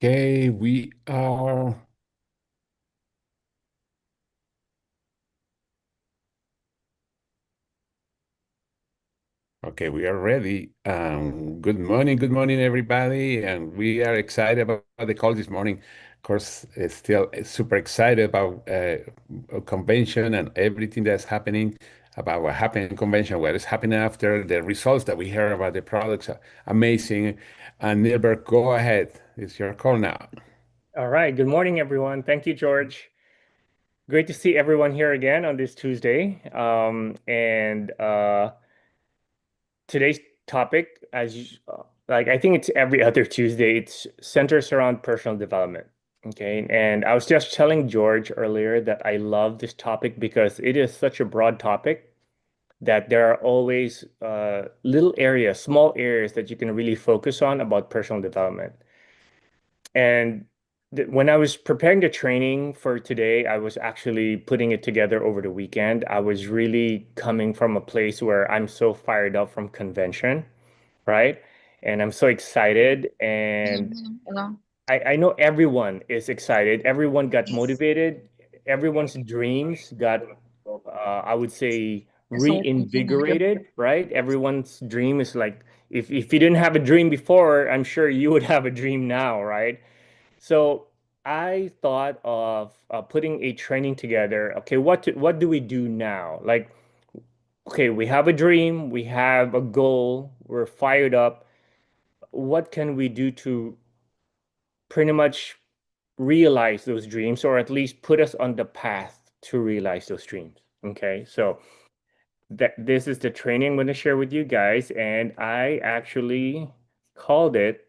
Okay, we are we are ready. Good morning, everybody, and we are excited about the call this morning. Of course, it's super excited about a convention and everything that's happening about what happened in convention, what is happening after the results that we heard about the products are amazing. And Nilbert, go ahead. It's your call now. All right. Good morning, everyone. Thank you, George. Great to see everyone here again on this Tuesday. And today's topic, like I think it's every other Tuesday, it's centers around personal development. Okay. And I was just telling George earlier that I love this topic because it is such a broad topic that there are always little areas, small areas that you can really focus on about personal development. And when I was preparing the training for today, I was actually putting it together over the weekend. I was really coming from a place where I'm so fired up from convention, right? And I'm so excited. And Hello. I know everyone is excited. Everyone got motivated. Everyone's dreams got, I would say, So, reinvigorated, right? Everyone's dream is like, if you didn't have a dream before, I'm sure you would have a dream now, right? So I thought of putting a training together. Okay, what do we do now? Like, okay, we have a dream, we have a goal, we're fired up. What can we do to pretty much realize those dreams, or at least put us on the path to realize those dreams? Okay, so this is the training I'm going to share with you guys, and I actually called it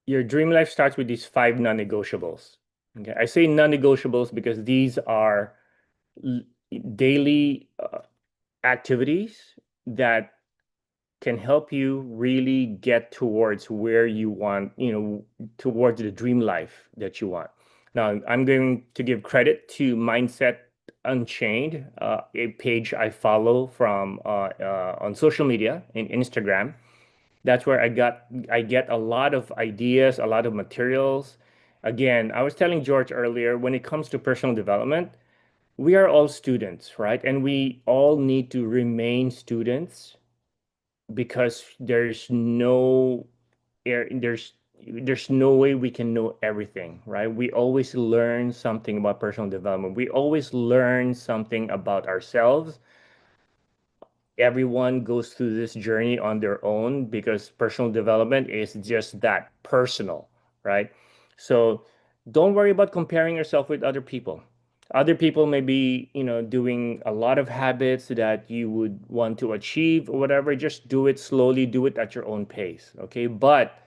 Your Dream Life Starts with These Five Non-Negotiables. Okay, I say non-negotiables because these are l- daily activities that can help you really get towards where you want, towards the dream life that you want. Now, I'm going to give credit to Mindset Unchained, a page I follow from on social media in Instagram. That's where I get a lot of ideas, a lot of materials. Again, I was telling George earlier, when it comes to personal development, we are all students, right? And we all need to remain students because there's no way we can know everything, right? We always learn something about personal development. We always learn something about ourselves. Everyone goes through this journey on their own because personal development is just that personal, right? So don't worry about comparing yourself with other people. Other people may be, doing a lot of habits that you would want to achieve or whatever. Just do it slowly, do it at your own pace, okay? But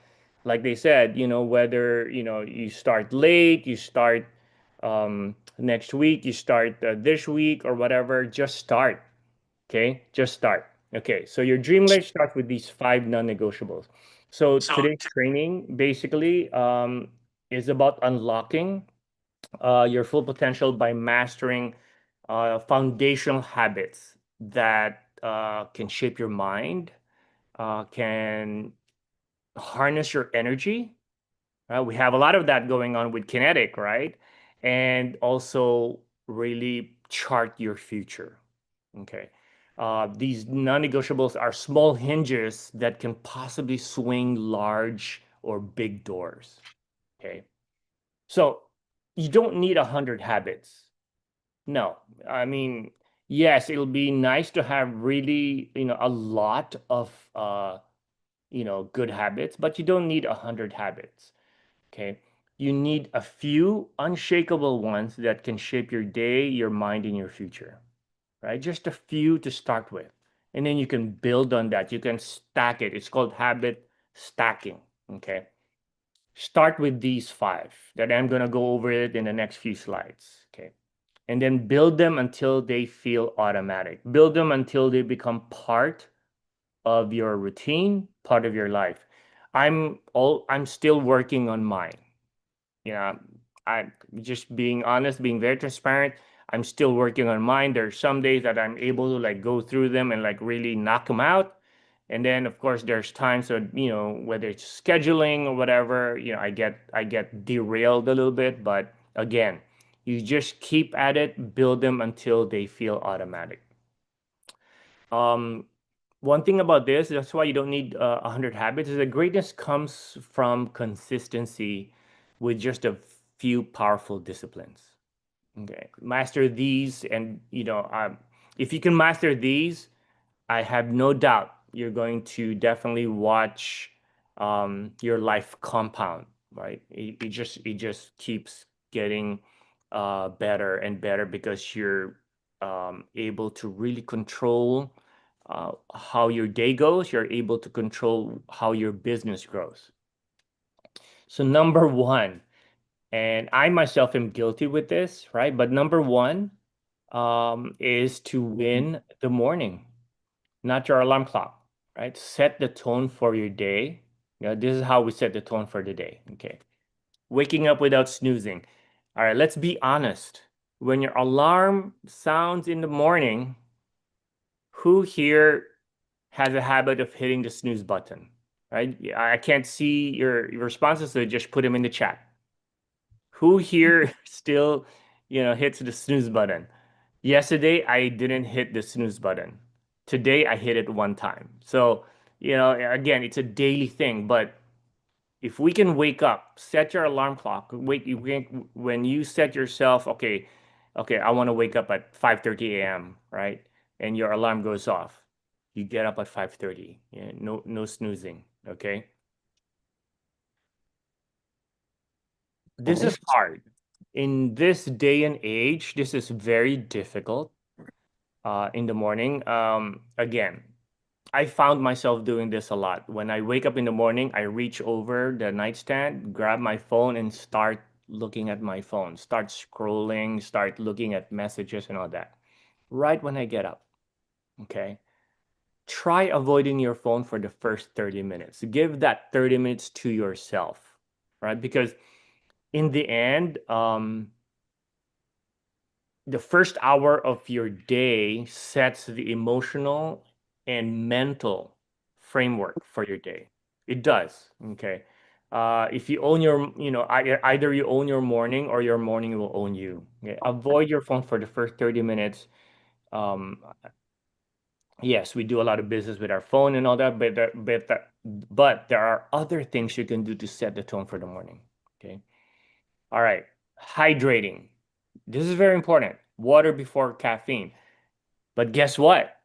like they said, whether, you start late, you start next week, you start this week or whatever, just start. Okay, just start. Okay, so your dream life starts with these five non-negotiables. So today's training basically is about unlocking your full potential by mastering foundational habits that can shape your mind, can harness your energy. We have a lot of that going on with kinetic, right? And also really chart your future. Okay. These non-negotiables are small hinges that can possibly swing large or big doors. Okay. So you don't need 100 habits. No. I mean, yes, it'll be nice to have really, a lot of, good habits, but you don't need 100 habits. Okay. You need a few unshakable ones that can shape your day, your mind, and your future, right? Just a few to start with. And then you can build on that. You can stack it. It's called habit stacking. Okay. Start with these five that I'm going to go over it in the next few slides. Okay. And then build them until they feel automatic. Build them until they become part of your routine, part of your life. I'm still working on mine. Yeah, I'm just being honest, being very transparent. I'm still working on mine. There's some days that I'm able to like go through them and like really knock them out. And then of course there's times when, whether it's scheduling or whatever, I get derailed a little bit, but again, you just keep at it, build them until they feel automatic. Um, One thing about this, that's why you don't need 100 habits, is that greatness comes from consistency with just a few powerful disciplines. Okay, master these, and if you can master these, I have no doubt you're going to definitely watch your life compound, right? It just keeps getting better and better because you're able to really control how your day goes. You're able to control how your business grows. So number one, and I myself am guilty with this, right? But number one is to win the morning, not your alarm clock, right? Set the tone for your day. This is how we set the tone for the day. Okay. Waking up without snoozing. All right, let's be honest. When your alarm sounds in the morning, who here has a habit of hitting the snooze button? Right? Yeah, I can't see your responses, so just put them in the chat. Who here still, hits the snooze button? Yesterday, I didn't hit the snooze button. Today, I hit it one time. So, again, it's a daily thing. But if we can wake up, set your alarm clock. When you set yourself, okay, okay, I want to wake up at 5:30 a.m., right? And your alarm goes off. You get up at 5:30. Yeah, no snoozing, okay? This is hard. In this day and age, this is very difficult in the morning. Again, I found myself doing this a lot. When I wake up in the morning, I reach over the nightstand, grab my phone, and start looking at my phone, start scrolling, start looking at messages and all that. Right when I get up, okay? Try avoiding your phone for the first 30 minutes. Give that 30 minutes to yourself, right? Because in the end, the first hour of your day sets the emotional and mental framework for your day. It does. Okay. If you own either you own your morning or your morning will own you. Okay? Avoid your phone for the first 30 minutes. Um, yes, we do a lot of business with our phone and all that, but there are other things you can do to set the tone for the morning. Okay. All right. Hydrating. This is very important. Water before caffeine. But guess what?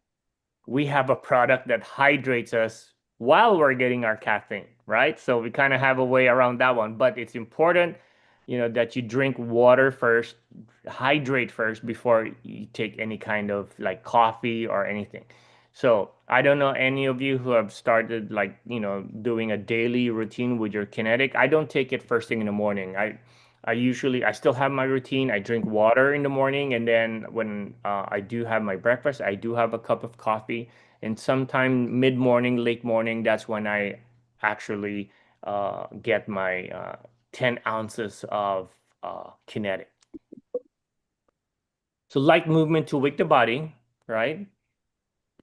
We have a product that hydrates us while we're getting our caffeine, right? So we kind of have a way around that one. But it's important, that you drink water first, hydrate first before you take any kind of like coffee or anything. So I don't know any of you who have started like, doing a daily routine with your kinetic. I don't take it first thing in the morning. I still have my routine. I drink water in the morning, and then when I do have my breakfast, I do have a cup of coffee. And sometime mid morning, late morning, that's when I actually get my 10 ounces of kinetic. So light movement to wake the body, right?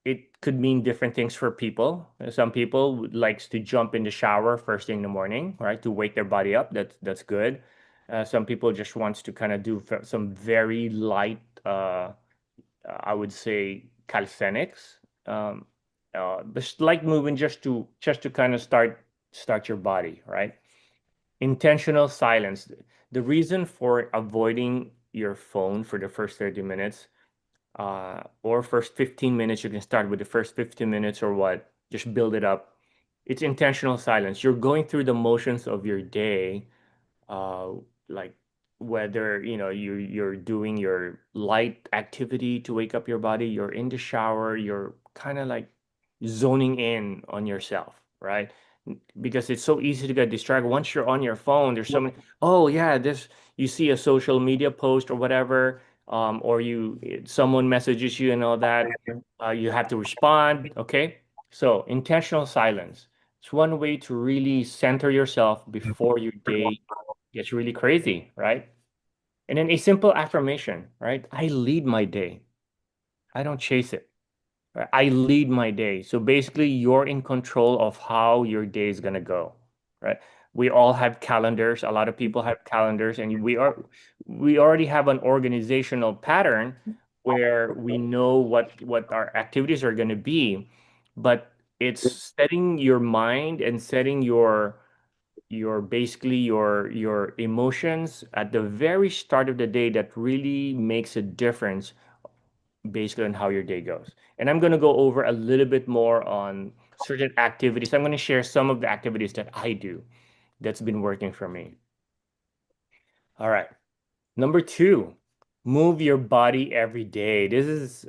It could mean different things for people. Some people likes to jump in the shower first thing in the morning, right, to wake their body up. That's good. Some people just wants to kind of do some very light, I would say, calisthenics, just light movement just to kind of start your body, right? Intentional silence. The reason for avoiding your phone for the first 30 minutes or first 15 minutes, you can start with the first 15 minutes or what, just build it up. It's intentional silence. You're going through the motions of your day, uh, like whether you're doing your light activity to wake up your body, you're in the shower, you're kind of like zoning in on yourself, right? Because it's so easy to get distracted. Once you're on your phone, there's so many, oh yeah, this, you see a social media post or whatever, or someone messages you and all that, you have to respond. Okay, so intentional silence, it's one way to really center yourself before your day gets really crazy, right? And then a simple affirmation, right? I lead my day. I don't chase it, Right? I lead my day. So basically, you're in control of how your day is gonna go, right? We all have calendars. A lot of people have calendars, and we already have an organizational pattern where we know what our activities are gonna be, but it's setting your mind and setting your basically your emotions at the very start of the day that really makes a difference basically on how your day goes. And I'm going to go over a little bit more on certain activities. I'm going to share some of the activities that I do that's been working for me. All right. Number two, move your body every day. This is,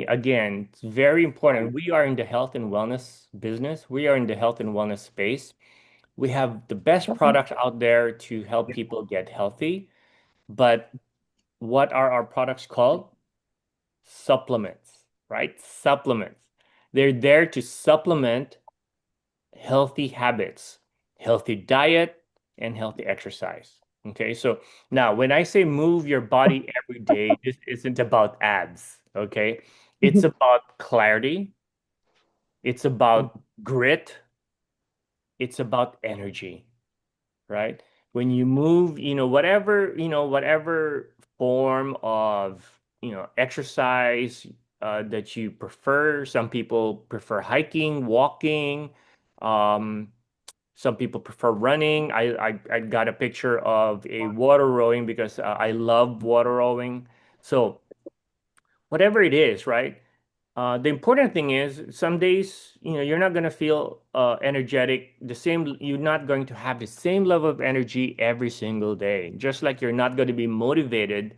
again, it's very important. We are in the health and wellness business. We are in the health and wellness space. We have the best products out there to help people get healthy. But what are our products called? Supplements, right? Supplements. They're there to supplement healthy habits, healthy diet, and healthy exercise. Okay, so now when I say move your body every day, this isn't about abs. Okay, it's about clarity, it's about grit, it's about energy, right? When you move, whatever form of, exercise that you prefer. Some people prefer hiking, walking. Um, some people prefer running. I got a picture of a water rowing because I love water rowing. So whatever it is, right? The important thing is some days, you're not going to feel energetic the same. You're not going to have the same level of energy every single day. Just like you're not going to be motivated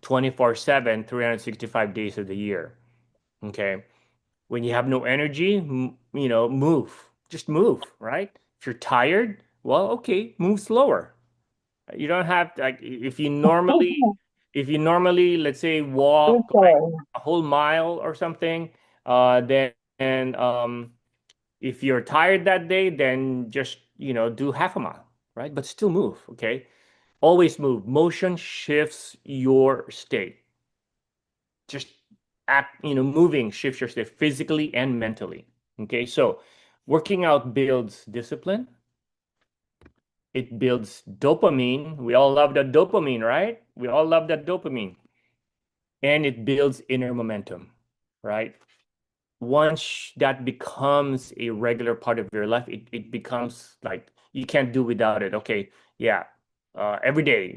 24/7, 365 days of the year. Okay. When you have no energy, move. Just move, right? If you're tired, well, okay, move slower. You don't have to, like if you normally, let's say, walk like a whole mile or something, then if you're tired that day, then just do half a mile, right? But still move, okay? Always move. Motion shifts your state. Just moving shifts your state physically and mentally. Okay, so working out builds discipline. It builds dopamine. We all love that dopamine, right? We all love that dopamine. And it builds inner momentum, right? Once that becomes a regular part of your life, it becomes like you can't do without it. Okay, yeah. Every day,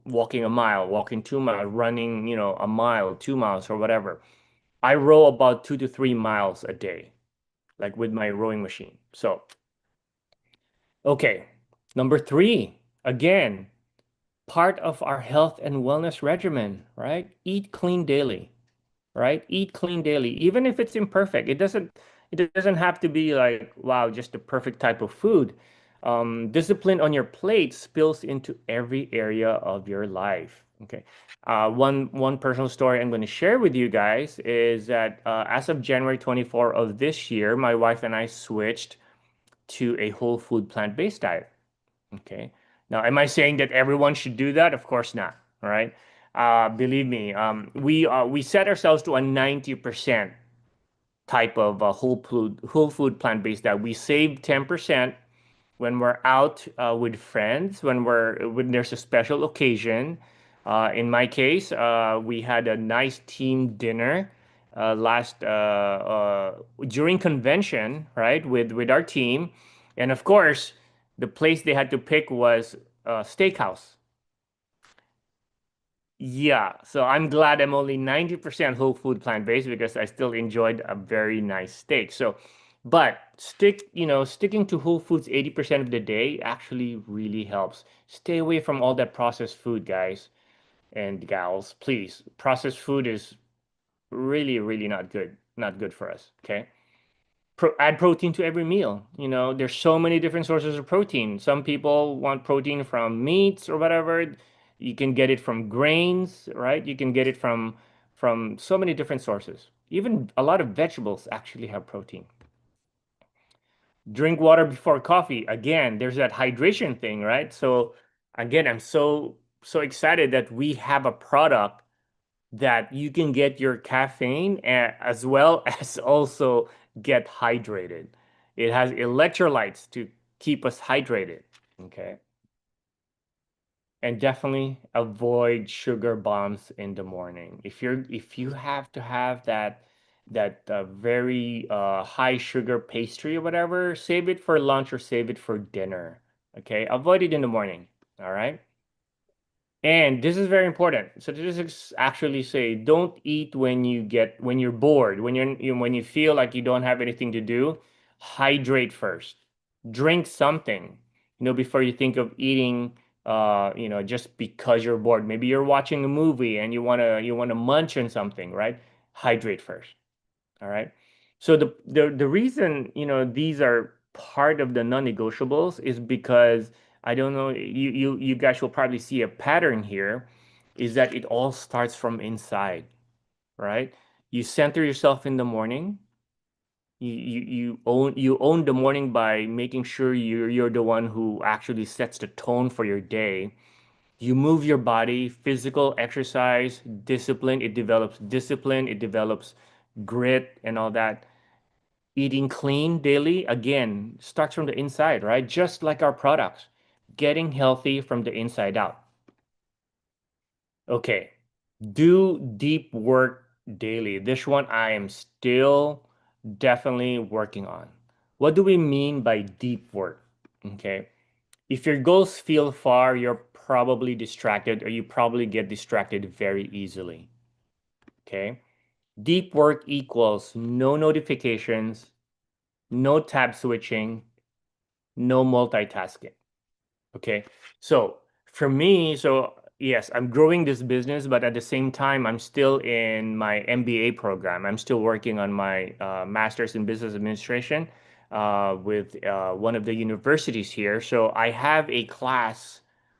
walking a mile, walking 2 miles, running, a mile, 2 miles, or whatever. I row about 2 to 3 miles a day, like with my rowing machine. So, okay. Number three, again, part of our health and wellness regimen, right? Eat clean daily, right? Eat clean daily, even if it's imperfect. It doesn't have to be like, wow, just the perfect type of food. Discipline on your plate spills into every area of your life. Okay. One personal story I'm going to share with you guys is that as of January 24 of this year, my wife and I switched to a whole food plant-based diet. Okay. Now, am I saying that everyone should do that? Of course not. All right. Believe me, we set ourselves to a 90% type of whole food plant-based diet. We save 10% when we're out with friends, when there's a special occasion. In my case, we had a nice team dinner last during convention, right, with our team, and of course, the place they had to pick was a steakhouse. Yeah, so I'm glad I'm only 90% whole food plant-based because I still enjoyed a very nice steak. So, but sticking to whole foods 80% of the day actually really helps. Stay away from all that processed food, guys and gals, please. Processed food is really, really not good. Not good for us, okay? Add protein to every meal. There's so many different sources of protein. Some people want protein from meats or whatever. You can get it from grains, right? You can get it from so many different sources. Even a lot of vegetables actually have protein. Drink water before coffee. Again, there's that hydration thing, right? So again, I'm so excited that we have a product that you can get your caffeine as well as also get hydrated. It has electrolytes to keep us hydrated. Okay. And definitely avoid sugar bombs in the morning. If you have to have that very high sugar pastry or whatever, save it for lunch or save it for dinner. Okay, avoid it in the morning. All right. And this is very important. So this is actually say don't eat when you're bored, when you feel like you don't have anything to do, hydrate first. Drink something, before you think of eating just because you're bored. Maybe you're watching a movie and you wanna munch on something, right? Hydrate first. All right. So the reason, these are part of the non-negotiables is because I don't know, you guys will probably see a pattern here, is that it all starts from inside, right? You center yourself in the morning. You own the morning by making sure you're the one who actually sets the tone for your day. You move your body, physical exercise, discipline, it develops grit and all that. Eating clean daily, again, starts from the inside, right? Just like our products, getting healthy from the inside out. Okay, do deep work daily. This one I am still definitely working on. What do we mean by deep work? Okay, if your goals feel far, you're probably distracted or you probably get distracted very easily. Okay, deep work equals no notifications, no tab switching, no multitasking. Okay. So for me, so yes, I'm growing this business, but at the same time, I'm still in my MBA program. I'm still working on my master's in business administration with one of the universities here. So I have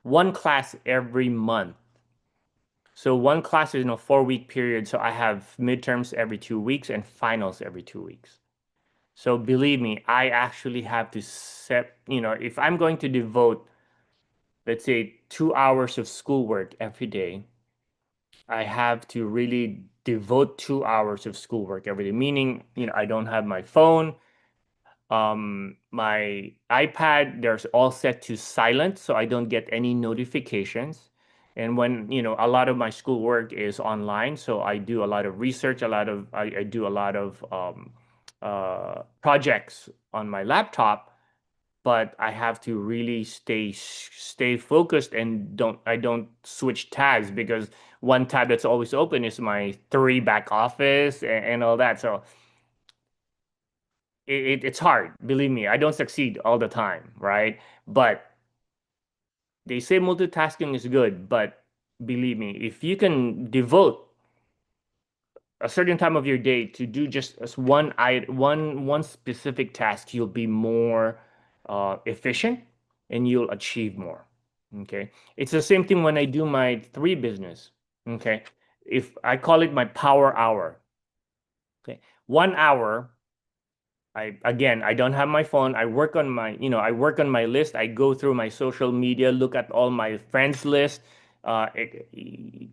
one class every month. So one class is in a 4 week period. So I have midterms every 2 weeks and finals every 2 weeks. So believe me, I actually have to set, if I'm going to devote, let's say, 2 hours of schoolwork every day, I have to really devote 2 hours of schoolwork every day, meaning, I don't have my phone. My iPad, there's all set to silent, so I don't get any notifications. And when, a lot of my schoolwork is online, so I do a lot of research, I do a lot of projects on my laptop, but I have to really stay focused and don't switch tabs because one tab that's always open is my three back office and all that. So it's hard, believe me. I don't succeed all the time, right? But they say multitasking is good, but believe me, if you can devote a certain time of your day to do just as one specific task, you'll be more efficient and you'll achieve more. Okay, it's the same thing when I do my three business. Okay, if I call it my power hour. Okay, 1 hour. I don't have my phone. I work on my list. I go through my social media, look at all my friends list,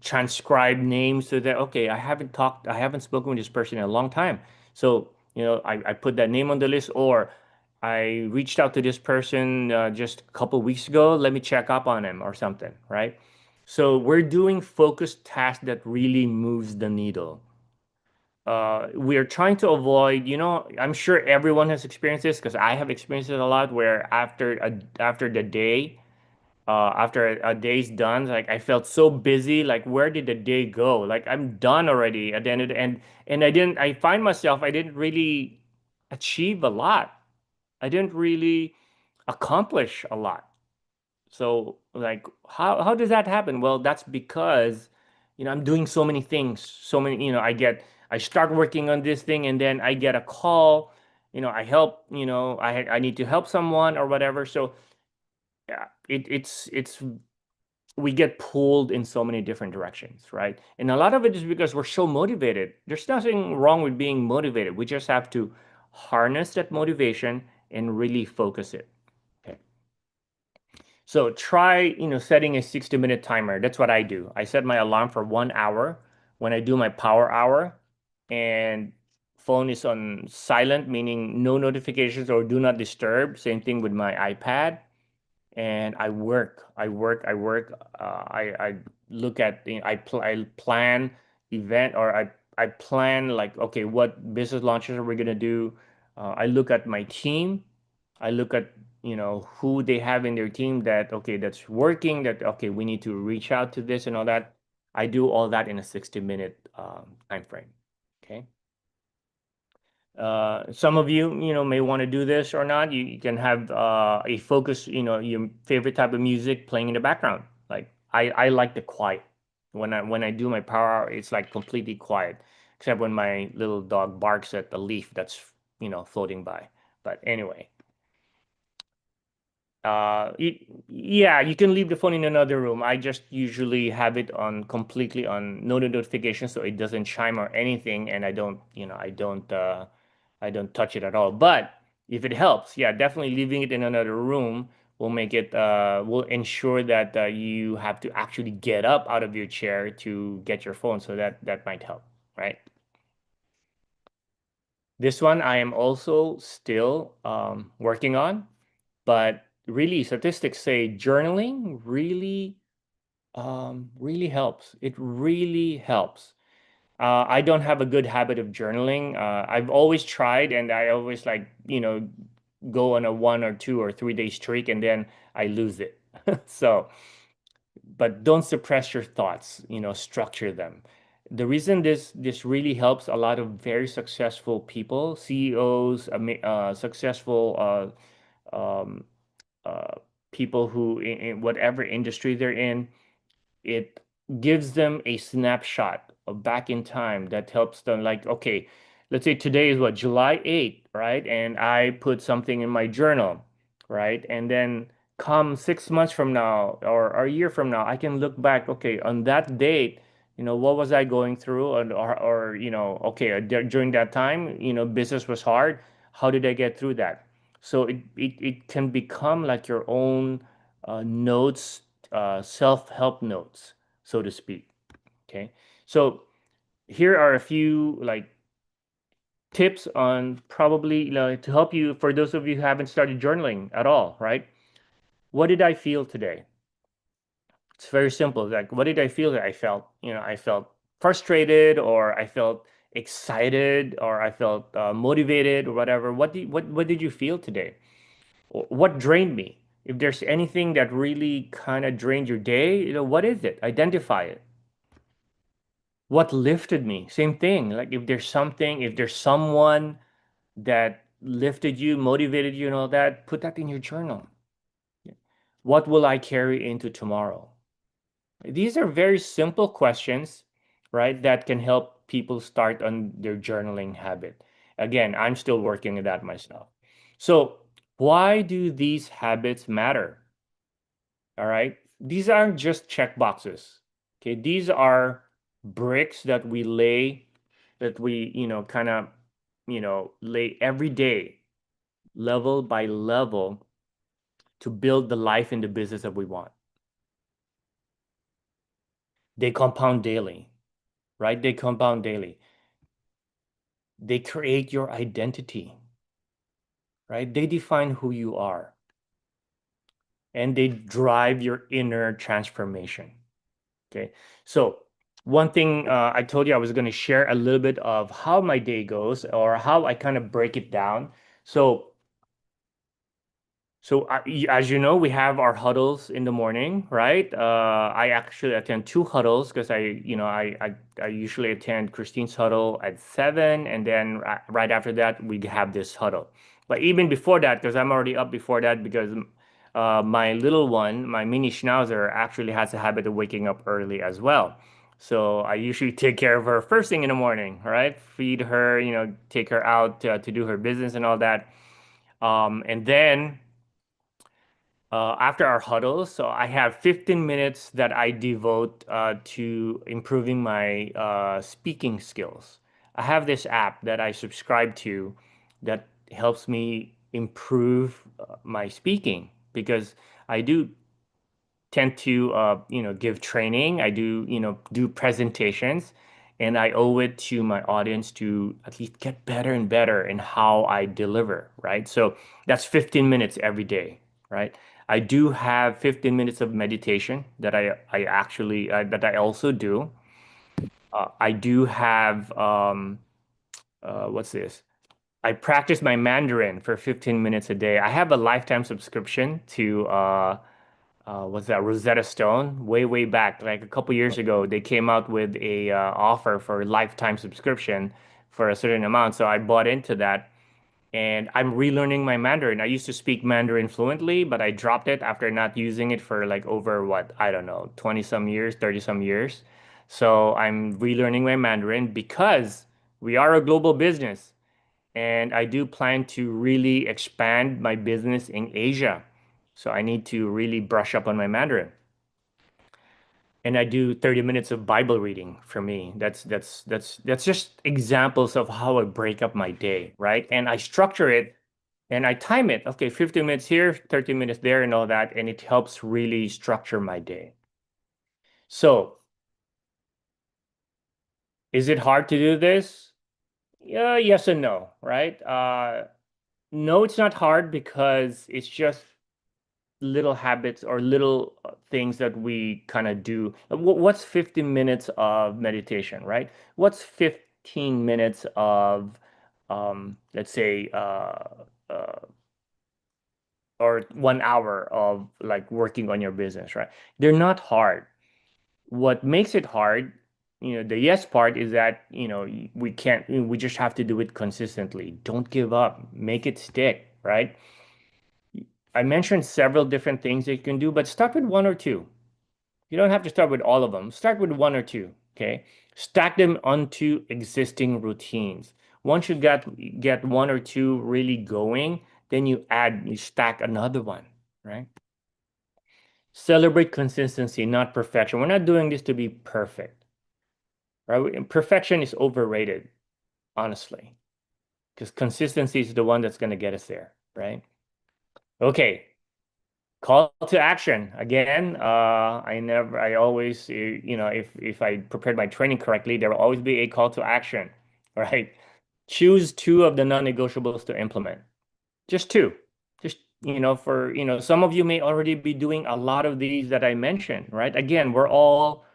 transcribe names so that okay, I haven't spoken with this person in a long time. So, I put that name on the list, or I reached out to this person just a couple weeks ago. Let me check up on him or something, right? So we're doing focused tasks that really moves the needle. We are trying to avoid, I'm sure everyone has experienced this because I have experienced it a lot where after a day's done, like I felt so busy, like where did the day go? Like I'm done already at the end of the end. And I find myself, I didn't really achieve a lot. I didn't really accomplish a lot. So like how does that happen? Well, that's because I'm doing so many things. So many, I start working on this thing and then I get a call, I help, I need to help someone or whatever. So yeah, it's we get pulled in so many different directions, right? And a lot of it is because we're so motivated. There's nothing wrong with being motivated. We just have to harness that motivation and really focus it. Okay. So try, setting a 60-minute timer. That's what I do. I set my alarm for 1 hour. when I do my power hour and phone is on silent, meaning no notifications or do not disturb. Same thing with my iPad. And I work. I look at I plan event or I plan like okay, what business launches are we gonna do? I look at my team. I look at who they have in their team that okay that's working that okay we need to reach out to this and all that. I do all that in a 60-minute time frame. Okay. Some of you, may want to do this or not. You can have a focus, your favorite type of music playing in the background. Like I like the quiet. When I do my power hour, it's like completely quiet, except when my little dog barks at the leaf that's, floating by. But anyway, yeah, you can leave the phone in another room. I just usually have it on completely on no notification so it doesn't chime or anything, and I don't touch it at all. But if it helps, yeah, definitely leaving it in another room will ensure that you have to actually get up out of your chair to get your phone, so that might help, right? This one I am also still working on. But really, statistics say journaling really helps. It really helps. I don't have a good habit of journaling. I've always tried, and I always like, go on a 1 or 2 or 3 day streak, and then I lose it. So, but don't suppress your thoughts, structure them. The reason this really helps a lot of very successful people, CEOs, successful um, uh, people who in whatever industry they're in, it gives them a snapshot of back in time that helps them like, okay, let's say today is what, July 8th, right? And I put something in my journal, right? And then come 6 months from now or a year from now, I can look back, okay, on that date, what was I going through? Or okay, during that time, business was hard. How did I get through that? So it can become like your own notes, self-help notes, so to speak. Okay. So here are a few like tips on probably to help you for those of you who haven't started journaling at all, right? What did I feel today? It's very simple. Like, what did I feel that I felt? I felt frustrated, or I felt excited, or I felt motivated, or whatever. What did you feel today? What drained me? If there's anything that really kind of drained your day, what is it? Identify it. What lifted me? Same thing. Like if there's someone that lifted you, motivated you, and all that, put that in your journal. What will I carry into tomorrow? These are very simple questions, right? That can help people start on their journaling habit. Again, I'm still working on that myself. So, why do these habits matter? All right. These aren't just check boxes. Okay. These are bricks that we lay, that we, kind of, lay every day, level by level, to build the life and the business that we want. They compound daily, right? They compound daily. They create your identity, right? They define who you are, and they drive your inner transformation. Okay. So one thing I told you I was going to share a little bit of how my day goes or how I kind of break it down. So as you know, we have our huddles in the morning, right? I actually attend two huddles because I usually attend Christine's huddle at 7, and then right after that we have this huddle. But even before that, because I'm already up before that, because my little one, my mini schnauzer, actually has a habit of waking up early as well. So I usually take care of her first thing in the morning, right? Feed her, take her out to do her business and all that. And then after our huddle, so I have 15 minutes that I devote to improving my speaking skills. I have this app that I subscribe to that helps me improve my speaking, because I do tend to give training. I do do presentations, and I owe it to my audience to at least get better and better in how I deliver, right? So that's 15 minutes every day, right? I do have 15 minutes of meditation that I actually that I also do. I do have what's this? I practice my Mandarin for 15 minutes a day. I have a lifetime subscription to what's that, Rosetta Stone, way back, like a couple years ago. They came out with a offer for lifetime subscription for a certain amount, so I bought into that, and I'm relearning my Mandarin. I used to speak Mandarin fluently, but I dropped it after not using it for like over what, I don't know, 20 some years, 30 some years. So I'm relearning my Mandarin because we are a global business, and I do plan to really expand my business in Asia. So I need to really brush up on my Mandarin. And I do 30 minutes of Bible reading for me. That's just examples of how I break up my day, right? And I structure it and I time it. Okay, 15 minutes here, 30 minutes there, and all that, and it helps really structure my day. So, is it hard to do this? Yeah, yes and no, right? No, it's not hard because it's just little habits or little things that we kind of do. What's 15 minutes of meditation, right? What's 15 minutes of, let's say, uh, or 1 hour of like working on your business, right? They're not hard. What makes it hard, the yes part is that, we can't, we just have to do it consistently. Don't give up, make it stick, right? I mentioned several different things that you can do, but start with one or two. You don't have to start with all of them. Start with one or two, okay? Stack them onto existing routines. Once you get one or two really going, then you stack another one, right? Celebrate consistency, not perfection. We're not doing this to be perfect, right? Perfection is overrated, honestly, because consistency is the one that's going to get us there, right? Okay, call to action again. I always, if I prepared my training correctly, there will always be a call to action, right? Choose two of the non-negotiables to implement. Just two. Just, for, some of you may already be doing a lot of these that I mentioned, right? Again, we're all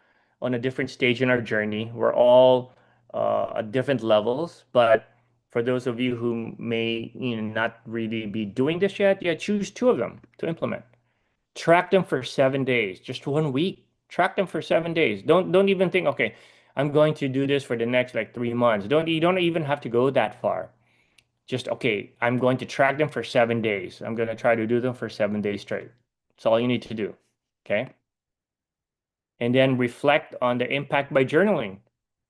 on a different stage in our journey. We're all at different levels, but for those of you who may, not really be doing this yet, yeah, choose two of them to implement. Track them for 7 days, just 1 week. Track them for 7 days. Don't even think, okay, I'm going to do this for the next like 3 months. You don't even have to go that far. Just okay, I'm going to track them for 7 days. I'm going to try to do them for 7 days straight. That's all you need to do. Okay. And then reflect on the impact by journaling.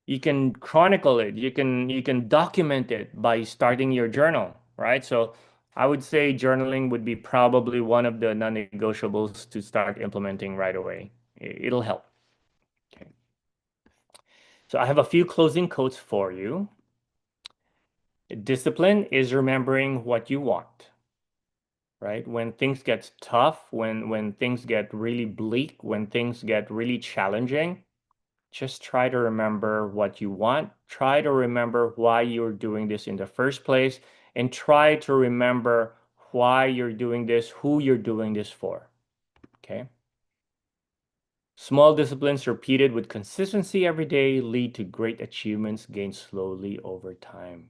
You can chronicle it. You can document it by starting your journal, right? So I would say journaling would be probably one of the non-negotiables to start implementing right away. It'll help. Okay. So I have a few closing quotes for you. Discipline is remembering what you want, right? When things get tough, when things get really bleak, when things get really challenging, just try to remember what you want. Try to remember why you're doing this in the first place, and try to remember why you're doing this, who you're doing this for. Okay? Small disciplines repeated with consistency every day lead to great achievements gained slowly over time.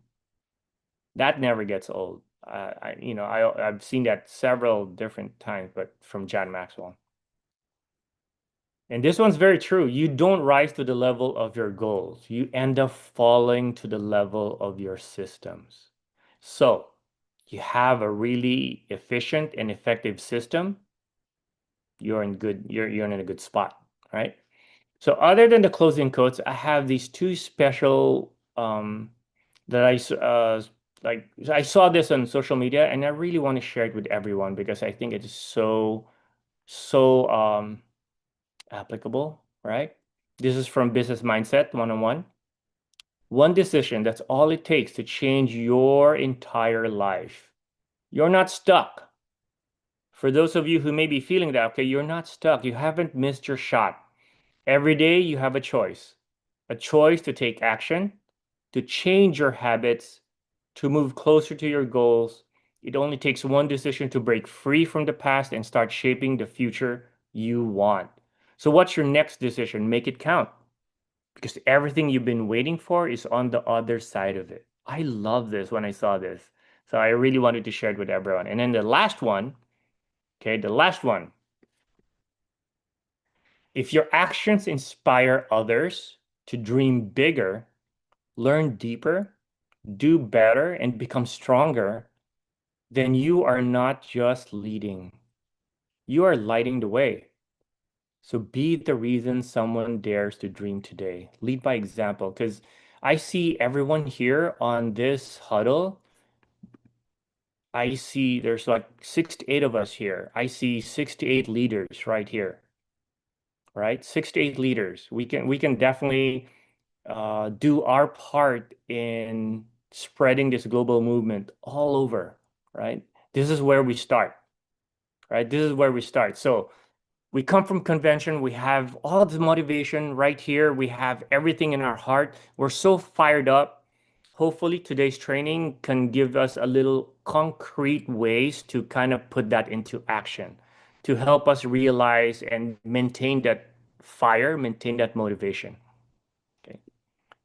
That never gets old. I've seen that several different times, but from John Maxwell. And this one's very true. You don't rise to the level of your goals. You end up falling to the level of your systems. So you have a really efficient and effective system. You're in a good spot, right? So other than the closing quotes, I have these two special that like I saw this on social media, and I really want to share it with everyone because I think it is so applicable, right? This is from Business Mindset 101. One decision, that's all it takes to change your entire life. You're not stuck. For those of you who may be feeling that, okay, you're not stuck. You haven't missed your shot. Every day you have a choice. a choice to take action, to change your habits, to move closer to your goals. It only takes one decision to break free from the past and start shaping the future you want. So, what's your next decision? Make it count because everything you've been waiting for is on the other side of it. I love this when I saw this. So, I really wanted to share it with everyone. And then the last one, okay, the last one. If your actions inspire others to dream bigger, learn deeper, do better, and become stronger, then you are not just leading, you are lighting the way. So be the reason someone dares to dream today. Lead by example, because I see everyone here on this huddle. I see there's like 6 to 8 of us here. I see 6 to 8 leaders right here, right? 6 to 8 leaders. We can definitely do our part in spreading this global movement all over, right? This is where we start, right? This is where we start. So we come from convention. We have all the motivation right here. We have everything in our heart. We're so fired up. Hopefully, today's training can give us a little concrete ways to kind of put that into action to help us realize and maintain that fire, maintain that motivation. Okay.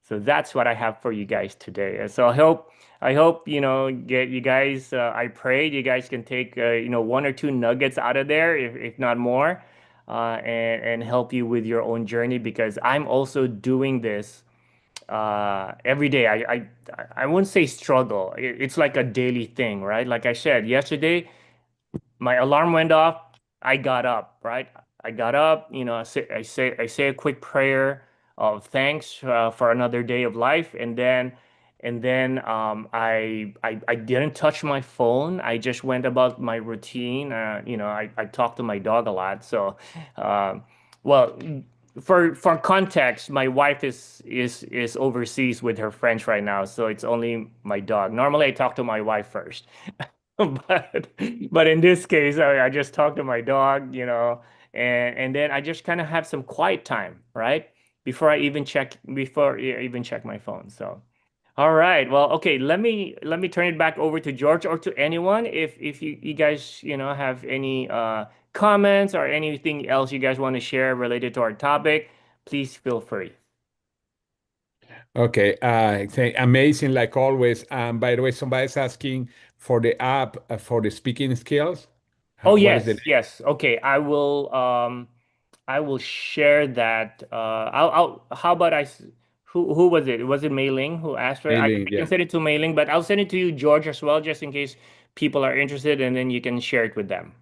So that's what I have for you guys today. And so I hope get you guys. I pray you guys can take one or two nuggets out of there, if not more, and help you with your own journey because I'm also doing this every day. I wouldn't say struggle. It's like a daily thing, right? Like I said yesterday, my alarm went off. I got up, right? I got up, I say a quick prayer of thanks for another day of life, and then I didn't touch my phone. I just went about my routine. I talked to my dog a lot, so um, well. For context, my wife is overseas with her friends right now, so it's only my dog. Normally, I talk to my wife first. But but in this case, I just talk to my dog, and then I just kind of have some quiet time, right? Before I even check my phone. So, all right. Well, okay, let me turn it back over to George or to anyone if you guys, have any comments or anything else you guys want to share related to our topic, please feel free. Okay, amazing like always. By the way, somebody's asking for the app for the speaking skills. Oh What is the yes, yes. Okay, I will share that. How about who was it? Was it Mei Ling who asked for it? I mailing? can Yeah. send it to Mei Ling, but I'll send it to you, George, as well, just in case people are interested, and then you can share it with them.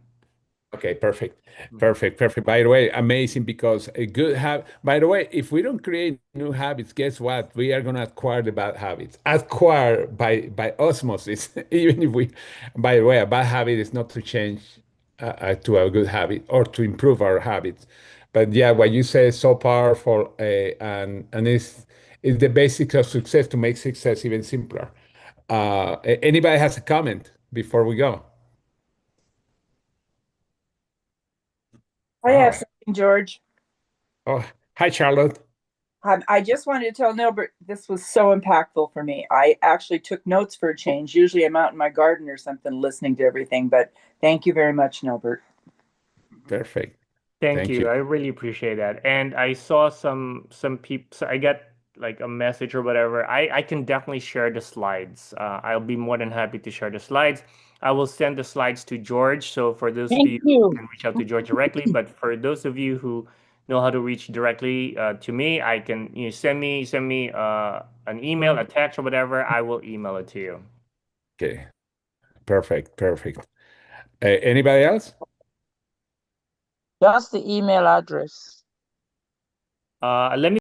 Okay, perfect. Mhm. Perfect, perfect. By the way, amazing because a good habit. By the way, if we don't create new habits, guess what? We are going to acquire the bad habits. Acquire by osmosis. Even if we, by the way, a bad habit is not to change to a good habit or to improve our habits. But yeah, what you say is so powerful, and is the basics of success to make success even simpler. Anybody has a comment before we go? I have Oh, something, George. oh, hi, Charlotte. I just wanted to tell Nilbert this was so impactful for me. I actually took notes for a change. Usually I'm out in my garden or something listening to everything, but thank you very much, Nilbert. Perfect. Thank Thank you. you. I really appreciate that. And I saw some people, so I got like a message or whatever. I can definitely share the slides. I'll be more than happy to share the slides. I will send the slides to George. So for those of Thank you who you. can reach out to George directly, but for those of you who know how to reach directly to me, I can send me an email, a text, or whatever. I will email it to you. Okay. Perfect. Perfect. Anybody else? Just the email address. Let me